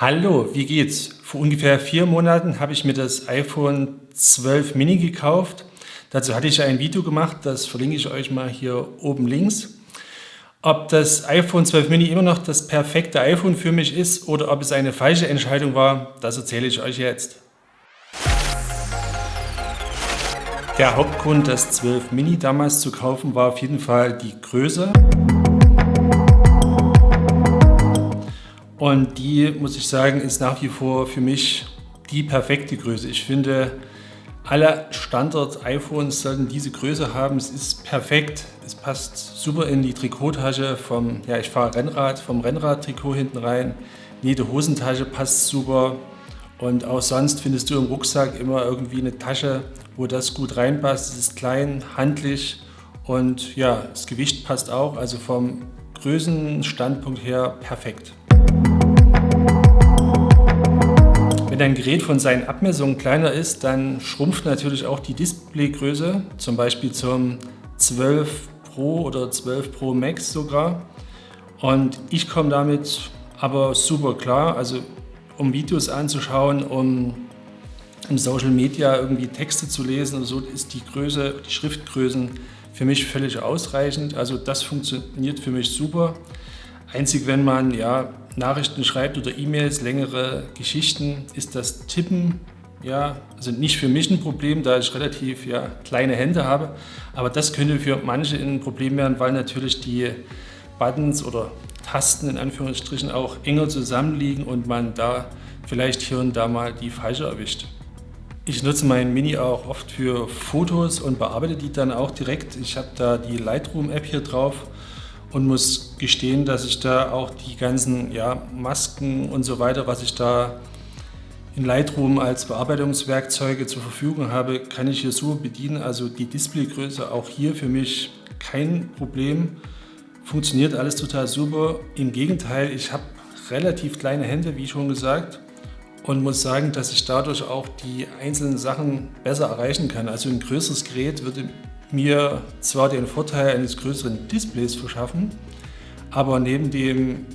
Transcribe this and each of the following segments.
Hallo, wie geht's? Vor ungefähr 4 Monaten habe ich mir das iPhone 12 Mini gekauft. Dazu hatte ich ein Video gemacht, das verlinke ich euch mal hier oben links. Ob das iPhone 12 Mini immer noch das perfekte iPhone für mich ist oder ob es eine falsche Entscheidung war, das erzähle ich euch jetzt. Der Hauptgrund, das 12 Mini damals zu kaufen, war auf jeden Fall die Größe. Und die, muss ich sagen, ist nach wie vor für mich die perfekte Größe. Ich finde, alle Standard-iPhones sollten diese Größe haben. Es ist perfekt. Es passt super in die Trikottasche ich fahre Rennrad, vom Rennradtrikot hinten rein. In jede Hosentasche passt super. Und auch sonst findest du im Rucksack immer irgendwie eine Tasche, wo das gut reinpasst. Es ist klein, handlich und ja, das Gewicht passt auch. Also vom Größenstandpunkt her perfekt. Wenn ein Gerät von seinen Abmessungen kleiner ist, dann schrumpft natürlich auch die Displaygröße, zum Beispiel zum 12 Pro oder 12 Pro Max sogar. Und ich komme damit aber super klar, also um Videos anzuschauen, um im Social Media irgendwie Texte zu lesen oder so, ist die Schriftgrößen für mich völlig ausreichend. Also das funktioniert für mich super. Einzig, wenn man Nachrichten schreibt oder E-Mails, längere Geschichten, ist das Tippen also nicht für mich ein Problem, da ich relativ kleine Hände habe. Aber das könnte für manche ein Problem werden, weil natürlich die Buttons oder Tasten in Anführungsstrichen auch enger zusammenliegen und man da vielleicht hier und da mal die falsche erwischt. Ich nutze meinen Mini auch oft für Fotos und bearbeite die dann auch direkt. Ich habe da die Lightroom-App hier drauf und muss gestehen, dass ich da auch die ganzen Masken und so weiter, was ich da in Lightroom als Bearbeitungswerkzeuge zur Verfügung habe, kann ich hier so bedienen. Also die Displaygröße auch hier für mich kein Problem. Funktioniert alles total super. Im Gegenteil, ich habe relativ kleine Hände, wie schon gesagt, und muss sagen, dass ich dadurch auch die einzelnen Sachen besser erreichen kann. Also ein größeres Gerät würde mir zwar den Vorteil eines größeren Displays verschaffen, aber neben dem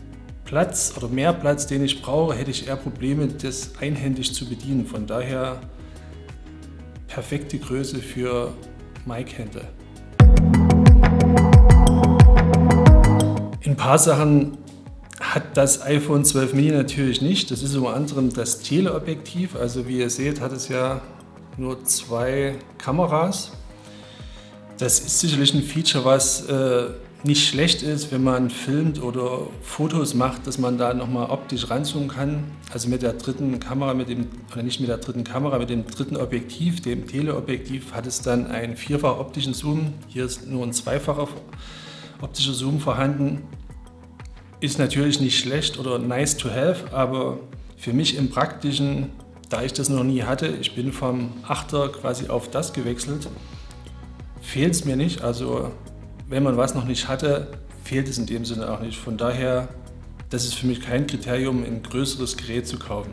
Platz oder mehr Platz, den ich brauche, hätte ich eher Probleme, das einhändig zu bedienen. Von daher perfekte Größe für Mike-Hände. Ein paar Sachen hat das iPhone 12 Mini natürlich nicht. Das ist unter anderem das Teleobjektiv. Also wie ihr seht, hat es ja nur 2 Kameras. Das ist sicherlich ein Feature, was nicht schlecht ist, wenn man filmt oder Fotos macht, dass man da nochmal optisch ranzoomen kann. Also mit der dritten Kamera, mit dem dritten Objektiv, dem Teleobjektiv, hat es dann einen 4-fach optischen Zoom. Hier ist nur ein 2-facher optischer Zoom vorhanden. Ist natürlich nicht schlecht oder nice to have, aber für mich im Praktischen, da ich das noch nie hatte, ich bin vom 8er quasi auf das gewechselt, fehlt es mir nicht. Also wenn man was noch nicht hatte, fehlt es in dem Sinne auch nicht. Von daher, das ist für mich kein Kriterium, ein größeres Gerät zu kaufen.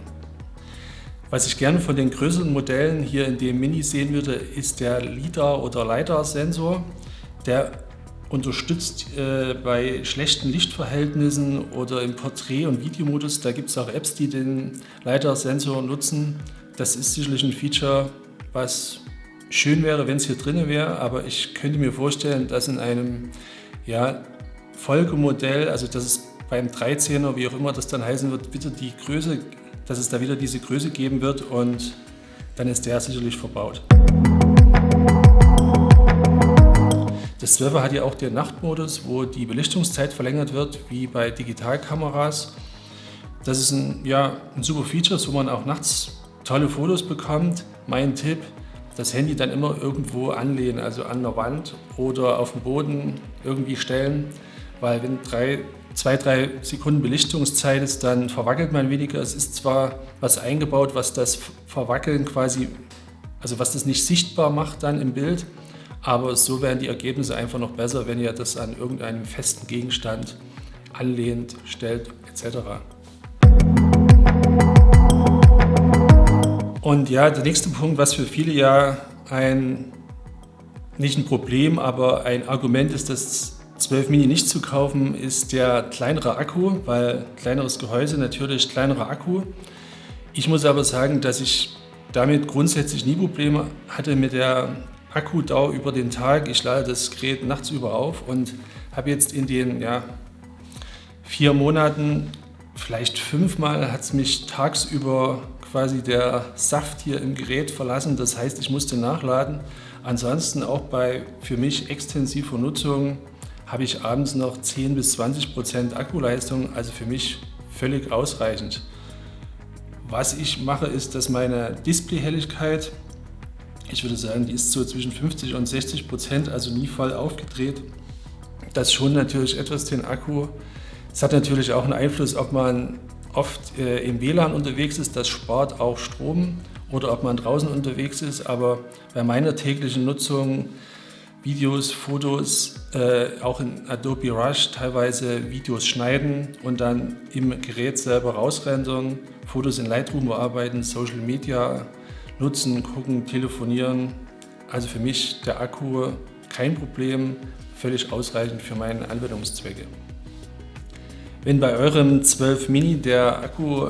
Was ich gerne von den größeren Modellen hier in dem Mini sehen würde, ist der LiDAR- oder LiDAR-Sensor. Der unterstützt bei schlechten Lichtverhältnissen oder im Porträt- und Videomodus. Da gibt es auch Apps, die den LiDAR-Sensor nutzen. Das ist sicherlich ein Feature, was schön wäre, wenn es hier drin wäre, aber ich könnte mir vorstellen, dass in einem Folgemodell, also dass es beim 13er, wie auch immer das dann heißen wird, wieder die Größe, dass es da wieder diese Größe geben wird und dann ist der sicherlich verbaut. Das 12er hat ja auch den Nachtmodus, wo die Belichtungszeit verlängert wird, wie bei Digitalkameras. Das ist ein super Feature, wo man auch nachts tolle Fotos bekommt. Mein Tipp: Das Handy dann immer irgendwo anlehnen, also an der Wand oder auf den Boden irgendwie stellen, weil wenn 2-3 Sekunden Belichtungszeit ist, dann verwackelt man weniger. Es ist zwar was eingebaut, was das Verwackeln quasi, also was das nicht sichtbar macht dann im Bild, aber so werden die Ergebnisse einfach noch besser, wenn ihr das an irgendeinem festen Gegenstand anlehnt, stellt etc. Und der nächste Punkt, was für viele nicht ein Problem, aber ein Argument ist, das 12 Mini nicht zu kaufen, ist der kleinere Akku, weil kleineres Gehäuse natürlich kleinerer Akku. Ich muss aber sagen, dass ich damit grundsätzlich nie Probleme hatte mit der Akkudauer über den Tag. Ich lade das Gerät nachts über auf und habe jetzt in den 4 Monaten, vielleicht 5-mal hat es mich tagsüber quasi der Saft hier im Gerät verlassen. Das heißt, ich musste nachladen. Ansonsten auch bei für mich extensiver Nutzung habe ich abends noch 10-20% Akkuleistung, also für mich völlig ausreichend. Was ich mache, ist, dass meine Displayhelligkeit, ich würde sagen, die ist so zwischen 50 und 60%, also nie voll aufgedreht. Das schont natürlich etwas den Akku. Es hat natürlich auch einen Einfluss, ob man oft im WLAN unterwegs ist, das spart auch Strom, oder ob man draußen unterwegs ist. Aber bei meiner täglichen Nutzung, Videos, Fotos, auch in Adobe Rush teilweise Videos schneiden und dann im Gerät selber rausrendern, Fotos in Lightroom bearbeiten, Social Media nutzen, gucken, telefonieren. Also für mich der Akku kein Problem, völlig ausreichend für meine Anwendungszwecke. Wenn bei eurem 12 Mini der Akku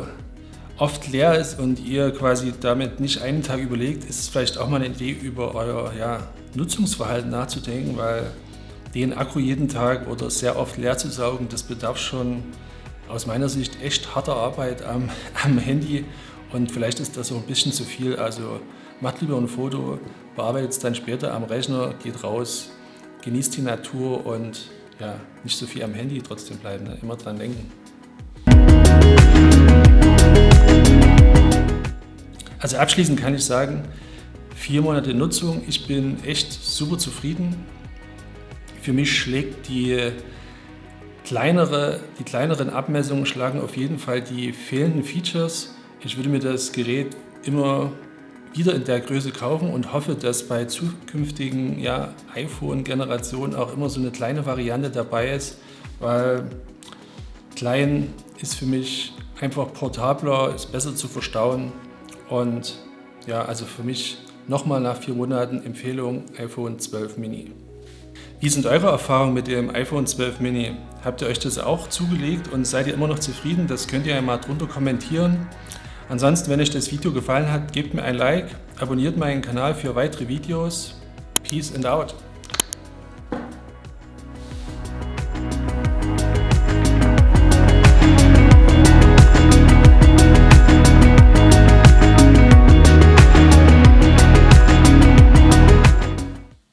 oft leer ist und ihr quasi damit nicht einen Tag überlegt, ist es vielleicht auch mal eine Idee, über euer Nutzungsverhalten nachzudenken, weil den Akku jeden Tag oder sehr oft leer zu saugen, das bedarf schon aus meiner Sicht echt harter Arbeit am Handy und vielleicht ist das so ein bisschen zu viel. Also macht lieber ein Foto, bearbeitet es dann später am Rechner, geht raus, genießt die Natur und nicht so viel am Handy trotzdem bleiben, ne? Immer dran denken. Also abschließend kann ich sagen, 4 Monate Nutzung, ich bin echt super zufrieden. Für mich schlägt die kleineren Abmessungen schlagen auf jeden Fall die fehlenden Features. Ich würde mir das Gerät immer wieder in der Größe kaufen und hoffe, dass bei zukünftigen iPhone-Generationen auch immer so eine kleine Variante dabei ist, weil klein ist für mich einfach portabler, ist besser zu verstauen und also für mich nochmal nach 4 Monaten Empfehlung iPhone 12 Mini. Wie sind eure Erfahrungen mit dem iPhone 12 Mini? Habt ihr euch das auch zugelegt und seid ihr immer noch zufrieden? Das könnt ihr ja mal drunter kommentieren. Ansonsten, wenn euch das Video gefallen hat, gebt mir ein Like, abonniert meinen Kanal für weitere Videos. Peace and out!